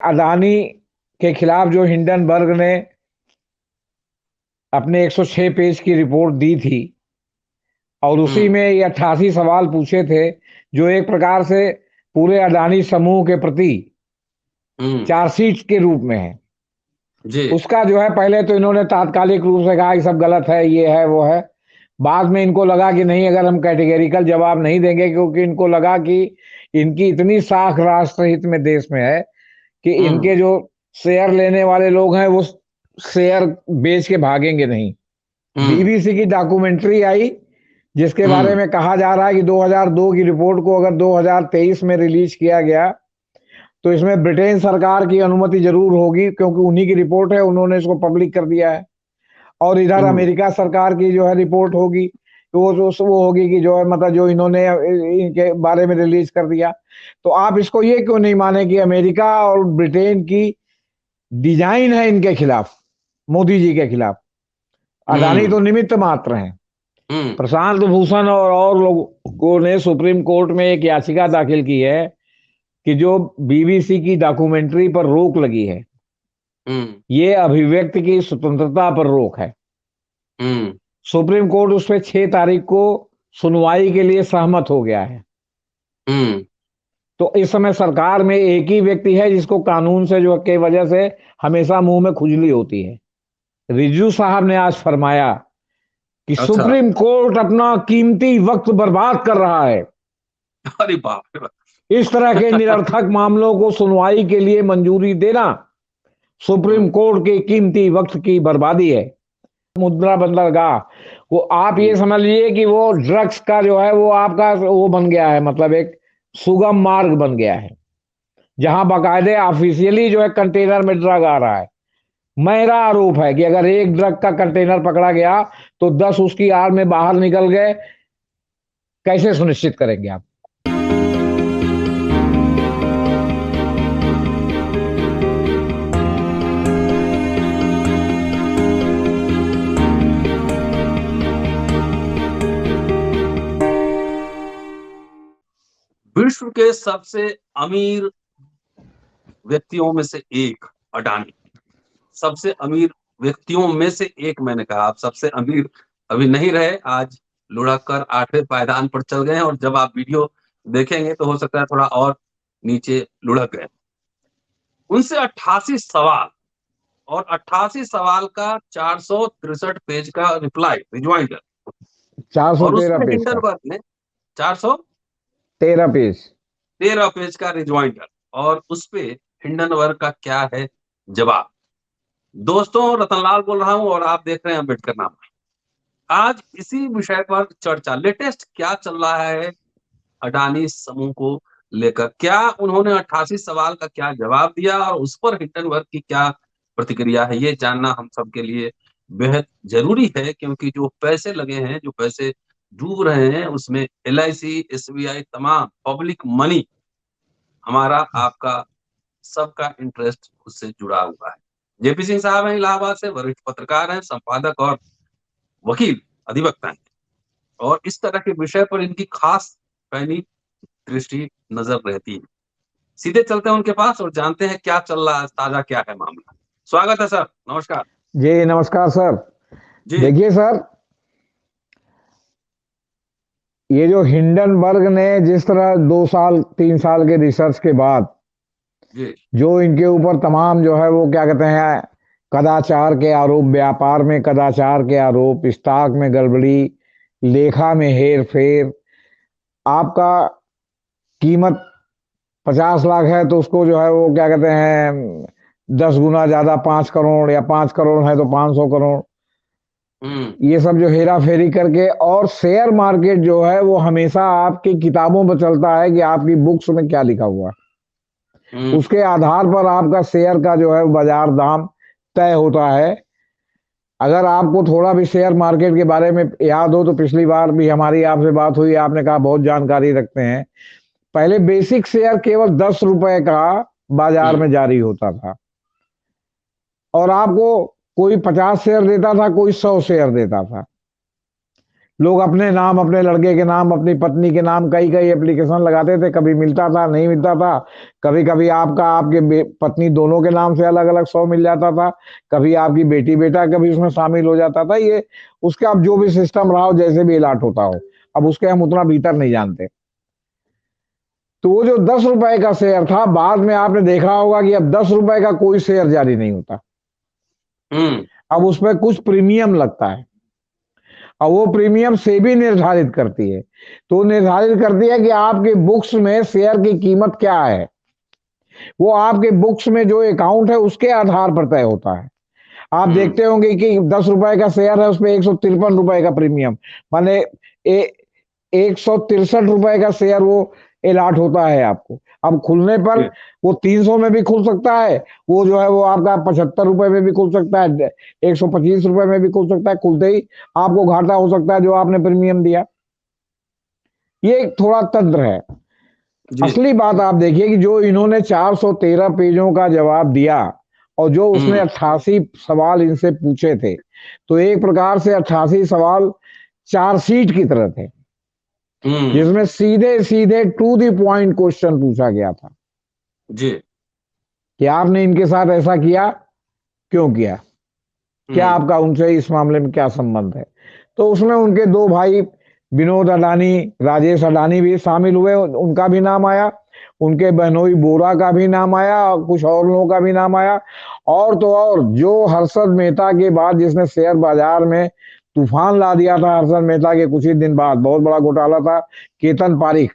अडानी के खिलाफ जो हिंडनबर्ग ने अपने 106 पेज की रिपोर्ट दी थी और उसी हम्म। में ये 88 सवाल पूछे थे, जो एक प्रकार से पूरे अडानी समूह के प्रति हम्म। चार्जशीट के रूप में है। जी। उसका जो है, पहले तो इन्होंने तात्कालिक रूप से कहा कि सब गलत है, ये है वो है। बाद में इनको लगा कि नहीं, अगर हम कैटेगरिकल जवाब नहीं देंगे, क्योंकि इनको लगा कि इनकी इतनी साख राष्ट्र हित में देश में है कि हम्म। इनके जो शेयर लेने वाले लोग हैं वो शेयर बेच के भागेंगे नहीं। हम्म। बीबीसी की डॉक्यूमेंट्री आई जिसके बारे हम्म। में कहा जा रहा है कि 2002 की रिपोर्ट को अगर 2023 में रिलीज किया गया तो इसमें ब्रिटेन सरकार की अनुमति जरूर होगी, क्योंकि उन्हीं की रिपोर्ट है, उन्होंने इसको पब्लिक कर दिया है। और इधर हम्म। अमेरिका सरकार की जो है रिपोर्ट होगी, तो वो होगी कि जो है मतलब जो इन्होंने इनके बारे में रिलीज कर दिया। तो आप इसको ये क्यों नहीं माने कि अमेरिका और ब्रिटेन की डिजाइन है इनके खिलाफ, मोदी जी के खिलाफ। अडानी हम्म। तो निमित्त मात्र हैं। हम्म। प्रशांत भूषण और लोगों ने सुप्रीम कोर्ट में एक याचिका दाखिल की है कि जो बीबीसी की डॉक्यूमेंट्री पर रोक लगी है, हम्म। ये अभिव्यक्ति की स्वतंत्रता पर रोक है। हम्म। सुप्रीम कोर्ट उस पर 6 तारीख को सुनवाई के लिए सहमत हो गया है। हम्म। तो इस समय सरकार में एक ही व्यक्ति है जिसको कानून से जो के वजह से हमेशा मुंह में खुजली होती है। रिजू साहब ने आज फरमाया कि अच्छा। सुप्रीम कोर्ट अपना कीमती वक्त बर्बाद कर रहा है। अरे बाप रे बाप। इस तरह के निरर्थक मामलों को सुनवाई के लिए मंजूरी देना सुप्रीम हम्म। कोर्ट के कीमती वक्त की बर्बादी है। मुद्रा बंदरगाह, वो आप ये हम्म। समझ लीजिए कि वो ड्रग्स का जो है वो आपका वो बन गया है, मतलब एक सुगम मार्ग बन गया है, जहां बाकायदे ऑफिशियली जो है कंटेनर में ड्रग आ रहा है। मेरा आरोप है कि अगर एक ड्रग का कंटेनर पकड़ा गया तो 10 उसकी आड़ में बाहर निकल गए। कैसे सुनिश्चित करेंगे आप? विश्व के सबसे अमीर व्यक्तियों में से एक अडानी, सबसे अमीर व्यक्तियों में से एक। मैंने कहा आप सबसे अमीर अभी नहीं रहे, आज लुढ़क कर 8वें पायदान पर चल गए हैं, और जब आप वीडियो देखेंगे तो हो सकता है थोड़ा और नीचे लुढ़क गए। उनसे 88 सवाल, और 88 सवाल का 463 पेज का रिप्लाई रिज्वाइंडर, और 413 उसमें पेज का, हिंडनबर्ग ने 413 13 पेज। पेज का रिज्वाइंडर, और उस पे हिंडनबर्ग का क्या है जवाब। दोस्तों, रतनलाल बोल रहा हूं और आप देख रहे हैं अम्बेडकर नामा। आज इसी विषय पर चर्चा, लेटेस्ट क्या चल रहा है अडानी समूह को लेकर, क्या उन्होंने 88 सवाल का क्या जवाब दिया, और उस पर हिंडनबर्ग की क्या प्रतिक्रिया है, ये जानना हम सबके लिए बेहद जरूरी है। क्योंकि जो पैसे लगे हैं, जो पैसे डूब रहे हैं, उसमें LIC, SBI, तमाम पब्लिक मनी, हमारा आपका सबका इंटरेस्ट उससे जुड़ा हुआ है। JP सिंह साहब हैं इलाहाबाद से, वरिष्ठ पत्रकार हैं, संपादक और वकील, अधिवक्ता हैं, और इस तरह के विषय पर इनकी खास पैनी दृष्टि नजर रहती है। सीधे चलते हैं उनके पास और जानते हैं क्या चल रहा है, ताजा क्या है मामला। स्वागत है सर, नमस्कार। जी नमस्कार सर। जी। देखिए सर, ये जो हिंडनबर्ग ने जिस तरह 2 साल 3 साल के रिसर्च के बाद जी। जो इनके ऊपर तमाम जो है वो क्या कहते हैं कदाचार के आरोप, व्यापार में कदाचार के आरोप, स्टॉक में गड़बड़ी, लेखा में हेर फेर, आपका कीमत 50 लाख है तो उसको जो है वो क्या कहते हैं 10 गुना ज्यादा, 5 करोड़, या 5 करोड़ है तो 500 करोड़, हम्म। ये सब जो हेरा फेरी करके। और शेयर मार्केट जो है वो हमेशा आपकी किताबों पर चलता है कि आपकी बुक्स में क्या लिखा हुआ है, हम्म। उसके आधार पर आपका शेयर का जो है बाजार दाम तय होता है। अगर आपको थोड़ा भी शेयर मार्केट के बारे में याद हो तो पिछली बार भी हमारी आपसे बात हुई, आपने कहा बहुत जानकारी रखते हैं। पहले बेसिक शेयर केवल 10 रुपए का बाजार हम्म। में जारी होता था, और आपको कोई 50 शेयर देता था, कोई 100 शेयर देता था। लोग अपने नाम, अपने लड़के के नाम, अपनी पत्नी के नाम कई कई एप्लीकेशन लगाते थे, कभी मिलता था नहीं मिलता था। कभी कभी आपका आपके पत्नी दोनों के नाम से अलग अलग 100 मिल जाता था। कभी आपकी बेटी बेटा कभी उसमें शामिल हो जाता था। ये उसके अब जो भी सिस्टम रहा हो, जैसे भी इलाट होता हो, अब उसके हम उतना भीतर नहीं जानते। तो वो जो 10 रुपए का शेयर था, बाद में आपने देखा होगा कि अब 10 रुपए का कोई शेयर जारी नहीं होता। अब उसमें कुछ प्रीमियम लगता है, और वो प्रीमियम सेबी निर्धारित करती है। तो निर्धारित करती है कि आपके बुक्स में शेयर की कीमत क्या है। वो आपके बुक्स में जो अकाउंट है उसके आधार पर तय होता है। आप देखते होंगे कि 10 रुपए का शेयर है, उसमें 153 रुपए का प्रीमियम, माने 163 रुपए का शेयर वो अलॉट होता है आपको। अब खुलने पर वो 300 में भी खुल सकता है, वो जो है वो आपका 75 रुपए में भी खुल सकता है, 125 रुपए में भी खुल सकता है। खुलते ही आपको घाटा हो सकता है जो आपने प्रीमियम दिया। ये एक थोड़ा तंत्र है। असली बात आप देखिए कि जो इन्होंने 413 पेजों का जवाब दिया, और जो उसने 88 सवाल इनसे पूछे थे, तो एक प्रकार से 88 सवाल चार्जशीट की तरह थे, जिसमें सीधे सीधे टू द पॉइंट क्वेश्चन पूछा गया था जी कि आपने इनके साथ ऐसा किया, क्यों किया, क्या आपका उनसे इस मामले में क्या संबंध है। तो उसमें उनके दो भाई विनोद अडानी, राजेश अडानी भी शामिल हुए, उनका भी नाम आया, उनके बहनोई बोरा का भी नाम आया, और कुछ और लोगों का भी नाम आया। और तो और जो हर्षद मेहता के बाद जिसने शेयर बाजार में तूफान ला दिया था, हर्षद मेहता के कुछ ही दिन बाद बहुत बड़ा घोटाला था, केतन पारिक।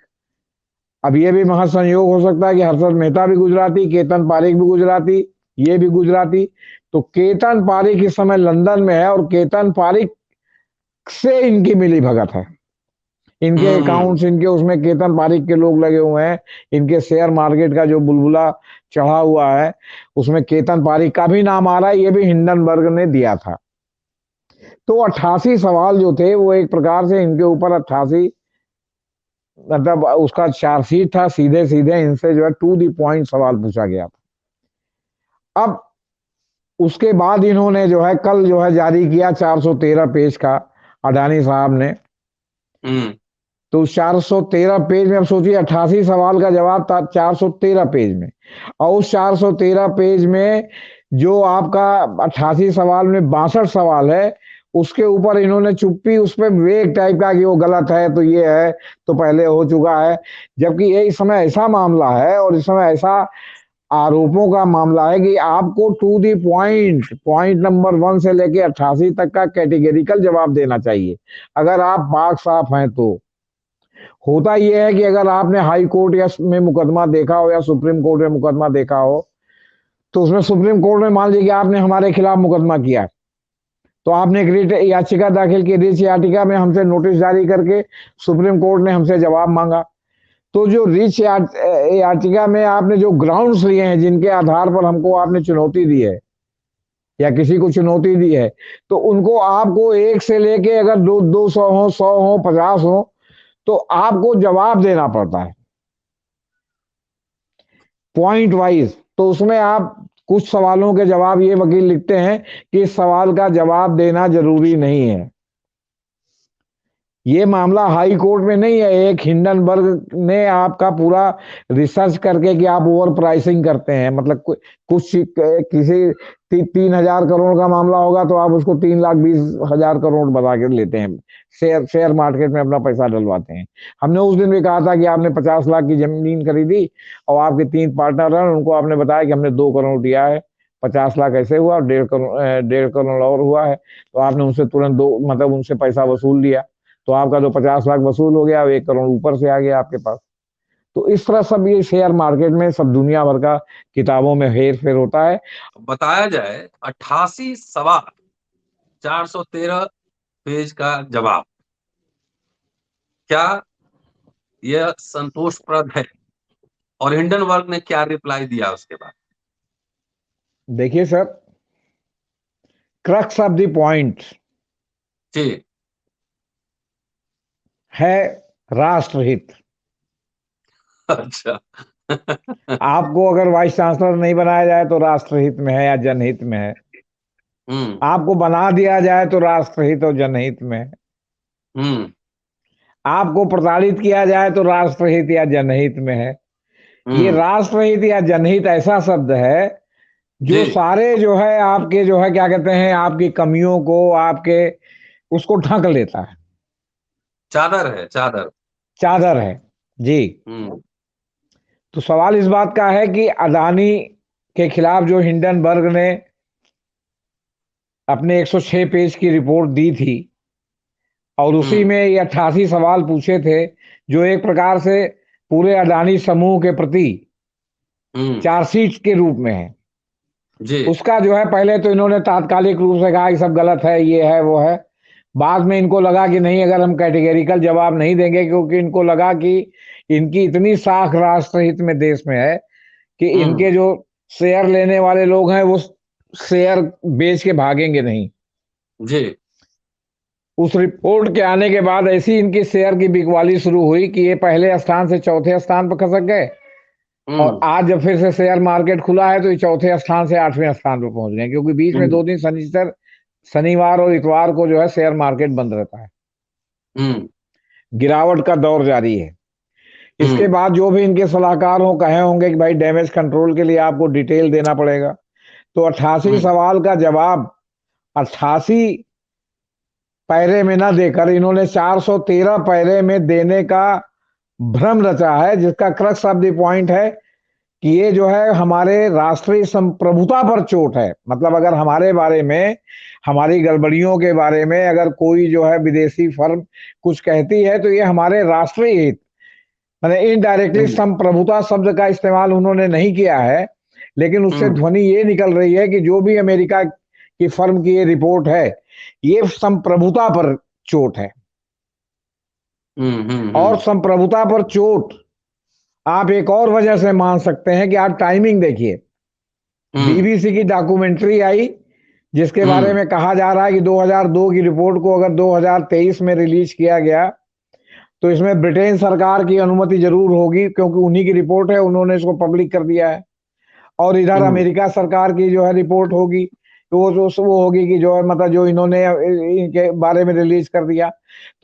अब ये भी महासंयोग हो सकता है कि हर्षद मेहता भी गुजराती, केतन पारिक भी गुजराती, ये भी गुजराती। तो केतन पारिक इस समय लंदन में है, और केतन पारिक से इनकी मिली भगत है। इनके अकाउंट्स, इनके उसमें केतन पारिक के लोग लगे हुए हैं। इनके शेयर मार्केट का जो बुलबुला चढ़ा हुआ है, उसमें केतन पारिक का भी नाम आ रहा है। ये भी हिंडनबर्ग ने दिया था। तो 88 सवाल जो थे वो एक प्रकार से इनके ऊपर 88, मतलब उसका चार्जशीट था, सीधे सीधे इनसे जो है टू दी पॉइंट सवाल पूछा गया था। अब उसके बाद इन्होंने जो है कल जो है जारी किया 413 पेज का, अडानी साहब ने। तो 413 पेज में, अब सोचिए 88 सवाल का जवाब था 413 पेज में, और उस 413 पेज में जो आपका 88 सवाल में 62 सवाल है, उसके ऊपर इन्होंने चुप्पी, उस पर वेग टाइप का कि वो गलत है तो ये है तो पहले हो चुका है। जबकि ये इस समय ऐसा मामला है, और इस समय ऐसा आरोपों का मामला है कि आपको to the point, point number 1 से लेके 88 तक का कैटेगरिकल जवाब देना चाहिए, अगर आप पाक साफ हैं तो। होता यह है कि अगर आपने हाई कोर्ट या में मुकदमा देखा हो, या सुप्रीम कोर्ट में मुकदमा देखा हो, तो उसमें सुप्रीम कोर्ट में मान लीजिए कि आपने हमारे खिलाफ मुकदमा किया, तो आपने एक रिट याचिका दाखिल की, रिट याचिका में हमसे नोटिस जारी करके सुप्रीम कोर्ट ने हमसे जवाब मांगा। तो जो रिट याचिका में आपने जो ग्राउंड्स लिए हैं, जिनके आधार पर हमको आपने चुनौती दी है या किसी को चुनौती दी है, तो उनको आपको एक से लेके अगर 200 हो, 100 हो, 50 हो, तो आपको जवाब देना पड़ता है पॉइंट वाइज। तो उसमें आप कुछ सवालों के जवाब ये वकील लिखते हैं कि इस सवाल का जवाब देना जरूरी नहीं है। ये मामला हाई कोर्ट में नहीं है, एक हिंडनबर्ग ने आपका पूरा रिसर्च करके कि आप ओवर प्राइसिंग करते हैं, मतलब कुछ किसी 3,000 करोड़ का मामला होगा तो आप उसको 3,20,000 करोड़ बता के लेते हैं, शेयर मार्केट में अपना पैसा डलवाते हैं। हमने उस दिन भी कहा था कि आपने 50 लाख की जमीन खरीदी, और आपके 3 पार्टनर हैं, उनको आपने बताया कि हमने 2 करोड़ दिया है, 50 लाख ऐसे हुआ, और 1.5 करोड़ और हुआ है। तो आपने उनसे तुरंत मतलब उनसे पैसा वसूल लिया, तो आपका जो 50 लाख वसूल हो गया, 1 करोड़ ऊपर से आ गया आपके पास। तो इस तरह सब ये शेयर मार्केट में सब दुनिया भर का किताबों में हेर फेर होता है। बताया जाए 88 सवाल, 413 पेज का जवाब, क्या यह संतोषप्रद है? और हिंडनबर्ग ने क्या रिप्लाई दिया उसके बाद? देखिए sir, crux of the point जी है राष्ट्रहित। अच्छा आपको अगर वाइस चांसलर नहीं बनाया जाए तो राष्ट्रहित में है या जनहित में है। आपको बना दिया जाए तो राष्ट्रहित और जनहित में है। हम्म आपको प्रताड़ित किया जाए तो राष्ट्रहित या जनहित में है। ये हम्म राष्ट्रहित या जनहित ऐसा शब्द है जो जी, सारे जो है आपके जो है क्या कहते हैं आपकी कमियों को आपके उसको ढक लेता है। चादर है, चादर। चादर है जी। हम्म तो सवाल इस बात का है कि अदानी के खिलाफ जो हिंडनबर्ग ने अपने 106 पेज की रिपोर्ट दी थी और उसी हम्म में ये 88 सवाल पूछे थे जो एक प्रकार से पूरे अडानी समूह के प्रति हम्म चार्जशीट के रूप में है। जी, उसका जो है पहले तो इन्होंने तात्कालिक रूप से कहा कि सब गलत है, ये है वो है। बाद में इनको लगा कि नहीं, अगर हम कैटेगरिकल जवाब नहीं देंगे, क्योंकि इनको लगा कि इनकी इतनी साख राष्ट्रहित में देश में है कि हम्म इनके जो शेयर लेने वाले लोग हैं वो शेयर बेच के भागेंगे नहीं। जी, उस रिपोर्ट के आने के बाद ऐसी इनकी शेयर की बिकवाली शुरू हुई कि ये पहले स्थान से चौथे स्थान पर खसक गए और हम्म आज जब फिर से शेयर मार्केट खुला है तो ये चौथे स्थान से 8वें स्थान पर पहुंच गए, क्योंकि बीच में हम्म 2 दिन शनिवार और इतवार को जो है शेयर मार्केट बंद रहता है। हम्म गिरावट का दौर जारी है। इसके हम्म बाद जो भी इनके सलाहकार हो कहे होंगे कि भाई डैमेज कंट्रोल के लिए आपको डिटेल देना पड़ेगा, तो 88 हम्म सवाल का जवाब 88 पैरे में ना देकर इन्होंने 413 पैरे में देने का भ्रम रचा है, जिसका क्रक्स ऑफ द पॉइंट है कि ये जो है हमारे राष्ट्रीय संप्रभुता पर चोट है। मतलब अगर हमारे बारे में, हमारी गड़बड़ियों के बारे में अगर कोई जो है विदेशी फर्म कुछ कहती है तो ये हमारे राष्ट्रीय हित, मैंने इनडायरेक्टली हम्म संप्रभुता शब्द का इस्तेमाल उन्होंने नहीं किया है, लेकिन उससे हम्म ध्वनि ये निकल रही है कि जो भी अमेरिका की फर्म की ये रिपोर्ट है ये संप्रभुता पर चोट है। और हम्म संप्रभुता पर चोट आप एक और वजह से मान सकते हैं कि आप टाइमिंग देखिए। हम्म बीबीसी की डॉक्यूमेंट्री आई जिसके बारे हम्म में कहा जा रहा है कि 2002 की रिपोर्ट को अगर 2023 में रिलीज किया गया तो इसमें ब्रिटेन सरकार की अनुमति जरूर होगी, क्योंकि उन्हीं की रिपोर्ट है, उन्होंने इसको पब्लिक कर दिया है। और इधर हम्म अमेरिका सरकार की जो है रिपोर्ट होगी तो वो होगी कि जो है मतलब जो इन्होंने इनके बारे में रिलीज कर दिया।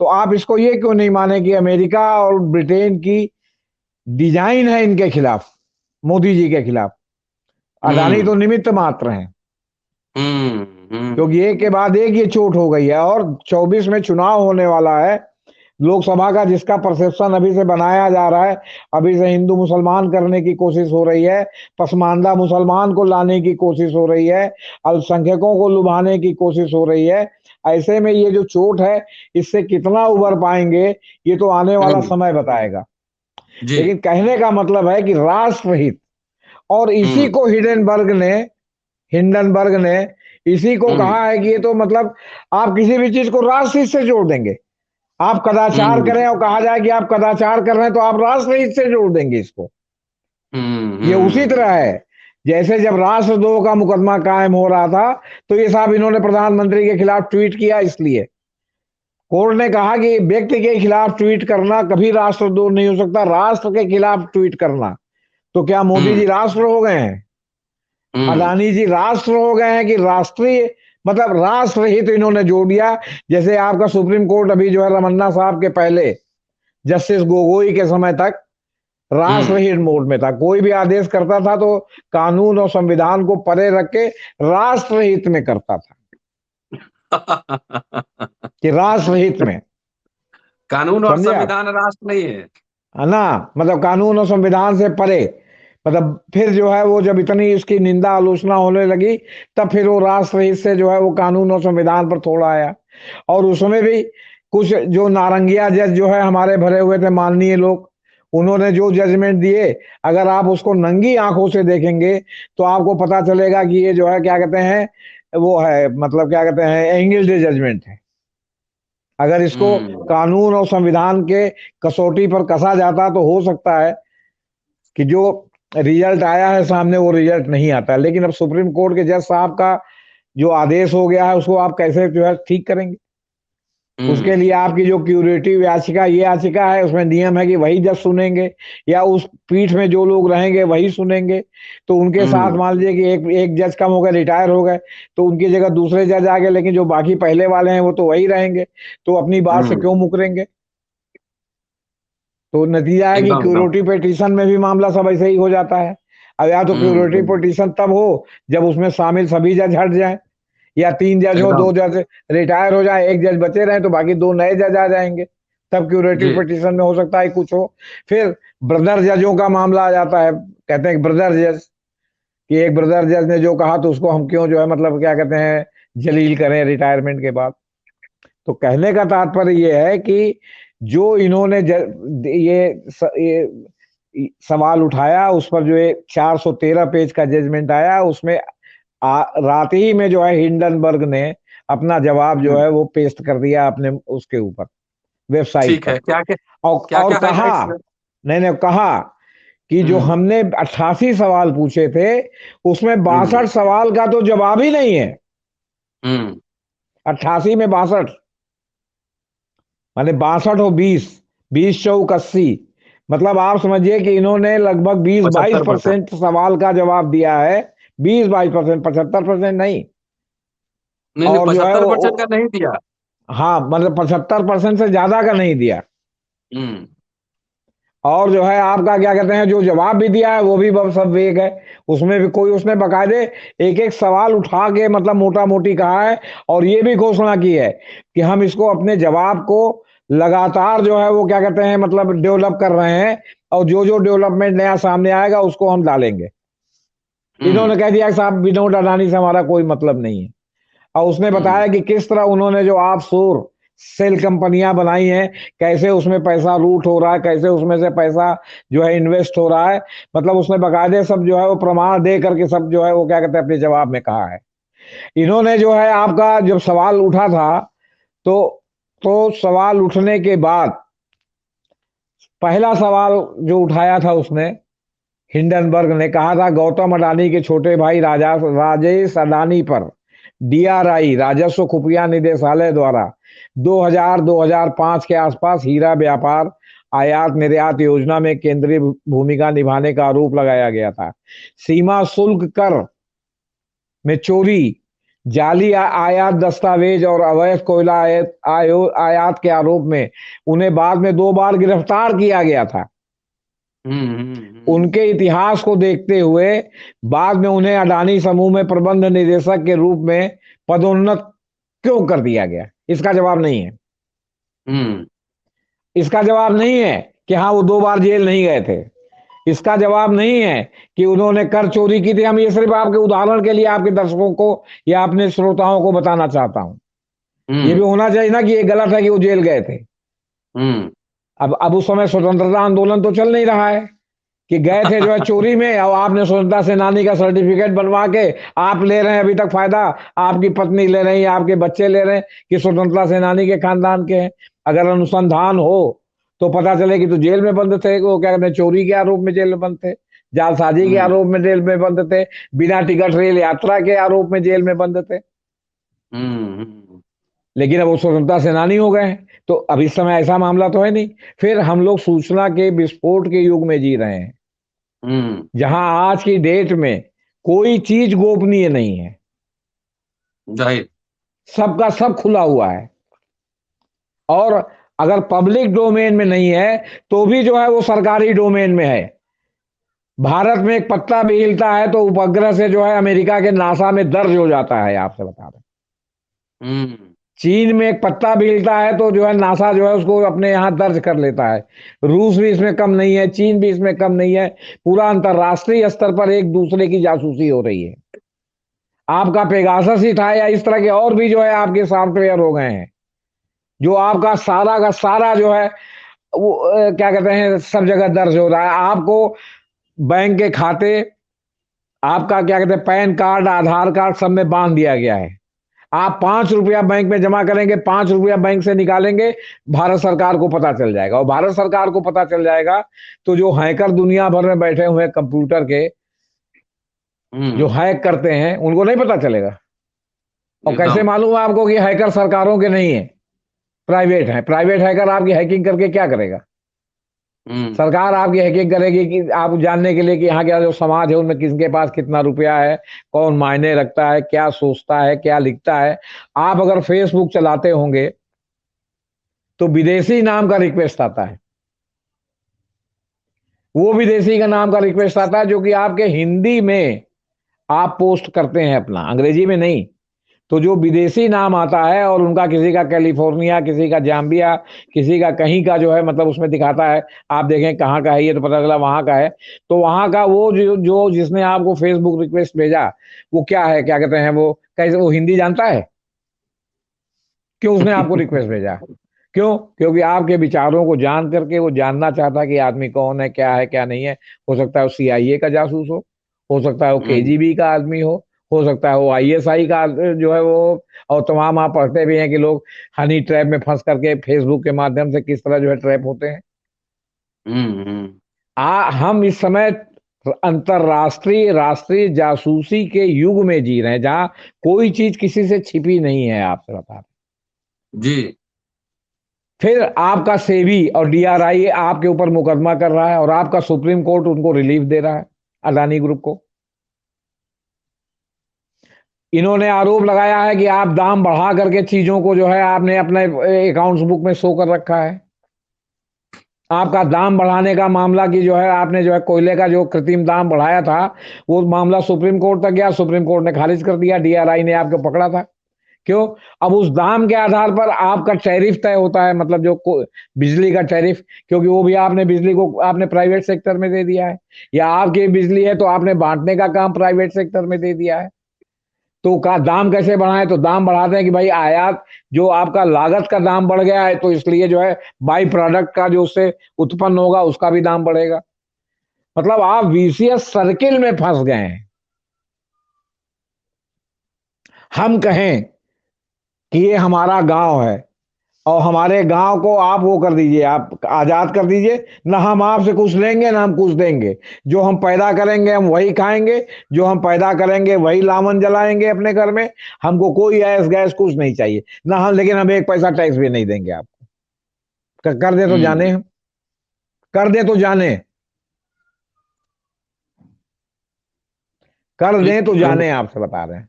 तो आप इसको ये क्यों नहीं माने कि अमेरिका और ब्रिटेन की डिजाइन है इनके खिलाफ, मोदी जी के खिलाफ। अडानी हम्म तो निमित्त मात्र हैं, हम्म क्योंकि एक के बाद एक ये चोट हो गई है। और 24 में चुनाव होने वाला है लोकसभा का, जिसका परसेप्शन अभी से बनाया जा रहा है। अभी से हिंदू मुसलमान करने की कोशिश हो रही है, पसमानदा मुसलमान को लाने की कोशिश हो रही है, अल्पसंख्यकों को लुभाने की कोशिश हो रही है। ऐसे में ये जो चोट है इससे कितना उबर पाएंगे ये तो आने वाला हम्म समय बताएगा। जी, लेकिन कहने का मतलब है कि राष्ट्रहित, और इसी हम्म को हिंडनबर्ग ने इसी को हम्म कहा है कि ये तो मतलब आप किसी भी चीज को राष्ट्रहित से जोड़ देंगे। आप कदाचार हम्म करें और कहा जाए कि आप कदाचार कर रहे हैं तो आप राष्ट्रहित से जोड़ देंगे इसको। ये उसी हम्म तरह है जैसे जब राष्ट्रद्रोह का मुकदमा कायम हो रहा था तो ये साहब इन्होंने प्रधानमंत्री के खिलाफ ट्वीट किया, इसलिए कोर्ट ने कहा कि व्यक्ति के खिलाफ ट्वीट करना कभी राष्ट्रद्रोह नहीं हो सकता, राष्ट्र के खिलाफ ट्वीट करना। तो क्या मोदी हम्म जी राष्ट्र हो गए हैं? हम्म अडानी जी राष्ट्र हो गए हैं कि राष्ट्रीय, मतलब राष्ट्रहित इन्होंने जोड़ दिया। जैसे आपका सुप्रीम कोर्ट अभी जो है रमन्ना साहब के पहले जस्टिस गोगोई के समय तक हम्म राष्ट्रहित मोड में था, कोई भी आदेश करता था तो कानून और संविधान को परे रख के राष्ट्रहित में करता था, कि राष्ट्रहित में। कानून और समझे आप? संविधान राष्ट्र नहीं है। है ना, मतलब कानून और संविधान से परे। मतलब फिर जो है वो जब इतनी इसकी निंदा आलोचना होने लगी तब फिर वो राष्ट्रहित से जो है वो कानून और संविधान पर थोड़ा आया। और उसमें भी कुछ जो नारंगिया जज जो है हमारे भरे हुए थे माननीय लोग, उन्होंने जो जजमेंट दिए, अगर आप उसको नंगी आंखों से देखेंगे तो आपको पता चलेगा कि ये जो है क्या कहते हैं वो है, मतलब क्या कहते हैं एंगल्ड जजमेंट है। अगर इसको हम्म कानून और संविधान के कसौटी पर कसा जाता तो हो सकता है कि जो रिजल्ट आया है सामने वो रिजल्ट नहीं आता। लेकिन अब सुप्रीम कोर्ट के जज साहब का जो आदेश हो गया है उसको आप कैसे जो है ठीक करेंगे? उसके लिए आपकी जो क्यूरेटिव याचिका ये याचिका है, उसमें नियम है कि वही जज सुनेंगे या उस पीठ में जो लोग रहेंगे वही सुनेंगे। तो उनके साथ मान लीजिए कि एक एक जज कम हो गए, रिटायर हो गए, तो उनकी जगह दूसरे जज आ गए, लेकिन जो बाकी पहले वाले हैं वो तो वही रहेंगे, तो अपनी बात से क्यों मुकरेंगे। तो नतीजा है कि एकदम एकदम। क्यूरेटिव पिटीशन में भी मामला सब ऐसे ही हो जाता है। अब या तो क्यूरेटिव पिटीशन तब हो जब उसमें शामिल सभी जज हट जाएं, या 3 जज हो, 2 एकदम जज रिटायर हो जाए, 1 जज बचे रहे तो बाकी 2 नए जज आ जाएंगे, तब क्यूरेटिव जी। पिटीशन में हो सकता है कुछ हो। फिर ब्रदर जजों का मामला आ जाता है, कहते हैं ब्रदर जज, कि एक ब्रदर जज ने जो कहा तो उसको हम क्यों जो है मतलब क्या कहते हैं जलील करें रिटायरमेंट के बाद। तो कहने का तात्पर्य ये है कि जो इन्होंने ये सवाल उठाया, उस पर जो 413 पेज का जजमेंट आया, उसमें रात ही में जो है हिंडनबर्ग ने अपना जवाब जो है वो पेस्ट कर दिया अपने उसके ऊपर, वेबसाइट ठीक पर। है, क्या क्या क्या और क्या कहा, हाइलाइट्स है? मैंने कहा कि जो हमने 88 सवाल पूछे थे उसमें 62 सवाल का तो जवाब ही नहीं है। 88 में 62, माने 62 और 20, 20 चौक 80, मतलब आप समझिए कि इन्होंने लगभग 20-22% 75%। सवाल का जवाब दिया है। 20-22%, 75% नहीं। नहीं नहीं, और जो है 75% का नहीं दिया। हाँ, मतलब 75% से ज्यादा का नहीं दिया। हम्म और जो है आपका क्या कहते हैं जो जवाब भी दिया है वो भी सब वेग है। उसमें भी कोई उसने बकायदे एक एक सवाल उठा के मतलब मोटा मोटी कहा है, और ये भी घोषणा की है कि हम इसको अपने जवाब को लगातार जो है वो क्या कहते हैं मतलब डेवलप कर रहे हैं, और जो जो डेवलपमेंट नया सामने आएगा उसको हम डालेंगे। इन्होंने कह दिया कि साहब विनोद अडानी से हमारा कोई मतलब नहीं है। और उसने बताया कि किस तरह उन्होंने जो ऑफशोर सेल कंपनियां बनाई हैं, कैसे उसमें पैसा रूट हो रहा है, कैसे उसमें से पैसा जो है इन्वेस्ट हो रहा है, मतलब उसने बकायदे सब जो है वो प्रमाण दे करके सब जो है वो क्या कहते हैं अपने जवाब में कहा है। इन्होंने जो है आपका जब सवाल उठा था तो सवाल उठने के बाद पहला सवाल जो उठाया था उसने, हिंडनबर्ग ने कहा था गौतम अडानी के छोटे भाई राजेश अडानी पर डीआरआई राजस्व खुफिया निदेशालय द्वारा 2000-2005 के आसपास हीरा व्यापार आयात निर्यात योजना में केंद्रीय भूमिका निभाने का आरोप लगाया गया था। सीमा शुल्क कर में चोरी, जाली आयात दस्तावेज और अवैध कोयला आयात के आरोप में उन्हें बाद में 2 बार गिरफ्तार किया गया था। उनके इतिहास को देखते हुए बाद में उन्हें अडानी समूह में प्रबंध निदेशक के रूप में पदोन्नत क्यों कर दिया गया, इसका जवाब नहीं है। इसका जवाब नहीं है कि हाँ वो 2 बार जेल नहीं गए थे। इसका जवाब नहीं है कि उन्होंने कर चोरी की थी। हम ये सिर्फ आपके उदाहरण के लिए आपके दर्शकों को या अपने श्रोताओं को बताना चाहता हूं। ये भी होना चाहिए ना कि ये गलत है कि वो जेल गए थे। अब उस समय स्वतंत्रता आंदोलन तो चल नहीं रहा है कि गए थे जो है चोरी में, और आपने स्वतंत्रता सेनानी का सर्टिफिकेट बनवा के आप ले रहे हैं अभी तक फायदा, आपकी पत्नी ले रही है, आपके बच्चे ले रहे हैं कि स्वतंत्रता सेनानी के खानदान के हैं। अगर अनुसंधान हो तो पता चले कि तो जेल में बंद थे, वो क्या कहते हैं चोरी के आरोप में जेल में बंद थे, जालसाजी के आरोप में जेल में बंद थे, बिना टिकट रेल यात्रा के आरोप में जेल में बंद थे। लेकिन अब वो स्वतंत्रता सेनानी हो गए हैं, तो अब इस समय ऐसा मामला तो है नहीं। फिर हम लोग सूचना के विस्फोट के युग में जी रहे हैं, जहां आज की डेट में कोई चीज गोपनीय नहीं है, जाहिर। सबका सब खुला हुआ है। और अगर पब्लिक डोमेन में नहीं है तो भी जो है वो सरकारी डोमेन में है। भारत में एक पत्ता भी हिलता है तो उपग्रह से जो है अमेरिका के नासा में दर्ज हो जाता है, आपसे बता दें। चीन में एक पत्ता भी हिलता है तो जो है नासा जो है उसको अपने यहां दर्ज कर लेता है। रूस भी इसमें कम नहीं है, चीन भी इसमें कम नहीं है। पूरा अंतरराष्ट्रीय स्तर पर एक दूसरे की जासूसी हो रही है। आपका पेगासस ही था या इस तरह के और भी जो है आपके सॉफ्टवेयर हो गए हैं, जो आपका सारा का सारा जो है वो क्या कहते हैं सब जगह दर्ज हो रहा है। आपको बैंक के खाते, आपका क्या कहते हैं पैन कार्ड, आधार कार्ड सब में बांध दिया गया है। आप 5 रुपया बैंक में जमा करेंगे, 5 रुपया बैंक से निकालेंगे, भारत सरकार को पता चल जाएगा। और भारत सरकार को पता चल जाएगा तो जो हैकर दुनिया भर में बैठे हुए हैं कंप्यूटर के, जो हैक करते हैं, उनको नहीं पता चलेगा। और कैसे एकदम। मालूम है आपको कि हैकर सरकारों के नहीं है? प्राइवेट है। प्राइवेट हैकर आपकी हैकिंग करके क्या करेगा? सरकार आपकी हैकिंग करेगी कि आप जानने के लिए कि यहाँ का जो समाज है उनमें किसके पास कितना रुपया है, कौन मायने रखता है, क्या सोचता है, क्या लिखता है। आप अगर फेसबुक चलाते होंगे तो विदेशी नाम का रिक्वेस्ट आता है, वो विदेशी का नाम का रिक्वेस्ट आता है जो कि आपके हिंदी में आप पोस्ट करते हैं अपना, अंग्रेजी में नहीं। तो जो विदेशी नाम आता है और उनका किसी का कैलिफोर्निया, किसी का जाम्बिया, किसी का कहीं का जो है मतलब उसमें दिखाता है, आप देखें कहाँ का है ये तो पता चला वहां का है। तो वहां का वो जो जिसने आपको फेसबुक रिक्वेस्ट भेजा वो क्या है, क्या कहते हैं, वो कैसे, वो हिंदी जानता है? क्यों उसने आपको रिक्वेस्ट भेजा? क्यों? क्योंकि आपके विचारों को जान करके वो जानना चाहता है कि आदमी कौन है, क्या नहीं है। हो सकता है वो सीआईए का जासूस हो सकता है वो केजीबी का आदमी हो सकता है वो आईएसआई का जो है वो। और तमाम आप पढ़ते भी हैं कि लोग हनी ट्रैप में फंस करके फेसबुक के माध्यम से किस तरह जो है ट्रैप होते हैं। हम इस समय अंतरराष्ट्रीय राष्ट्रीय जासूसी के युग में जी रहे हैं जहां कोई चीज किसी से छिपी नहीं है, आपसे बता रहे जी। फिर आपका सेबी और डीआरआई आपके ऊपर मुकदमा कर रहा है और आपका सुप्रीम कोर्ट उनको रिलीफ दे रहा है, अडानी ग्रुप को। इन्होंने आरोप लगाया है कि आप दाम बढ़ा करके चीजों को जो है आपने अपने अकाउंट्स बुक में शो कर रखा है। आपका दाम बढ़ाने का मामला की जो है आपने जो है कोयले का जो कृत्रिम दाम बढ़ाया था वो मामला सुप्रीम कोर्ट तक गया, सुप्रीम कोर्ट ने खारिज कर दिया, डीआरआई ने आपको पकड़ा था। क्यों? अब उस दाम के आधार पर आपका टैरिफ तय होता है, मतलब जो बिजली का टैरिफ, क्योंकि वो भी आपने बिजली को आपने प्राइवेट सेक्टर में दे दिया है, या आपकी बिजली है तो आपने बांटने का काम प्राइवेट सेक्टर में दे दिया है। तो का दाम कैसे बढ़ाएं? तो दाम बढ़ाते हैं कि भाई आयात जो आपका लागत का दाम बढ़ गया है तो इसलिए जो है बाई प्रोडक्ट का जो उससे उत्पन्न होगा उसका भी दाम बढ़ेगा। मतलब आप वीसीएस सर्किल में फंस गए हैं। हम कहें कि ये हमारा गांव है और हमारे गांव को आप वो कर दीजिए, आप आजाद कर दीजिए, ना हम आपसे कुछ लेंगे ना हम कुछ देंगे। जो हम पैदा करेंगे हम वही खाएंगे, जो हम पैदा करेंगे वही लामन जलाएंगे अपने घर में। हमको कोई ऐस गैस कुछ नहीं चाहिए ना हम, लेकिन हम एक पैसा टैक्स भी नहीं देंगे आपको। कर दे तो जाने, हम कर दे तो जाने, कर दें तो जाने, आपसे बता रहे हैं।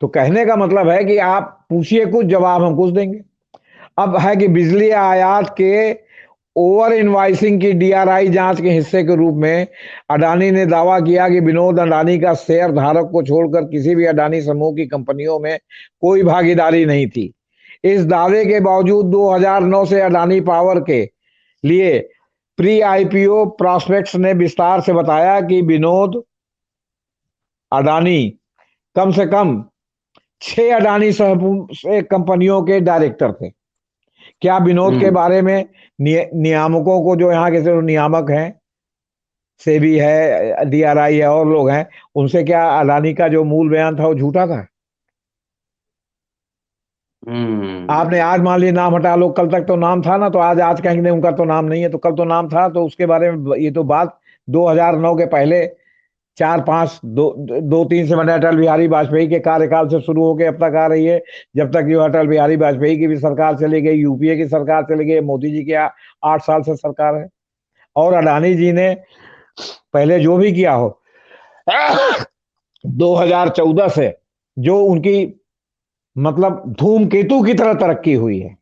तो कहने का मतलब है कि आप पूछिए कुछ, जवाब हम कुछ देंगे। अब है कि बिजली आयात के ओवर इनवाइसिंग की डीआरआई जांच के हिस्से के रूप में अडानी ने दावा किया कि विनोद अडानी का शेयर धारक को छोड़कर किसी भी अडानी समूह की कंपनियों में कोई भागीदारी नहीं थी। इस दावे के बावजूद 2009 से अडानी पावर के लिए प्री आईपीओ प्रॉस्पेक्ट्स ने विस्तार से बताया कि विनोद अडानी कम से कम 6 अडानी कंपनियों के डायरेक्टर थे। क्या विनोद के बारे में नियामकों को, जो यहाँ के जो नियामक हैं, सेबी है, डीआरआई है और लोग हैं, उनसे क्या अडानी का जो मूल बयान था वो झूठा था? आपने आज मान लिया नाम हटा लो, कल तक तो नाम था ना, तो आज कहेंगे नहीं उनका तो नाम नहीं है, तो कल तो नाम था, तो उसके बारे में ये तो बात 2009 के पहले 2-3 से मैंने अटल बिहारी वाजपेयी के कार्यकाल से शुरू होकर अब तक आ रही है। जब तक जो अटल बिहारी वाजपेयी की भी सरकार चली गई, यूपीए की सरकार चली गई, मोदी जी की 8 साल से सरकार है। और अडानी जी ने पहले जो भी किया हो 2014 से जो उनकी मतलब धूमकेतु की तरह तरक्की हुई है।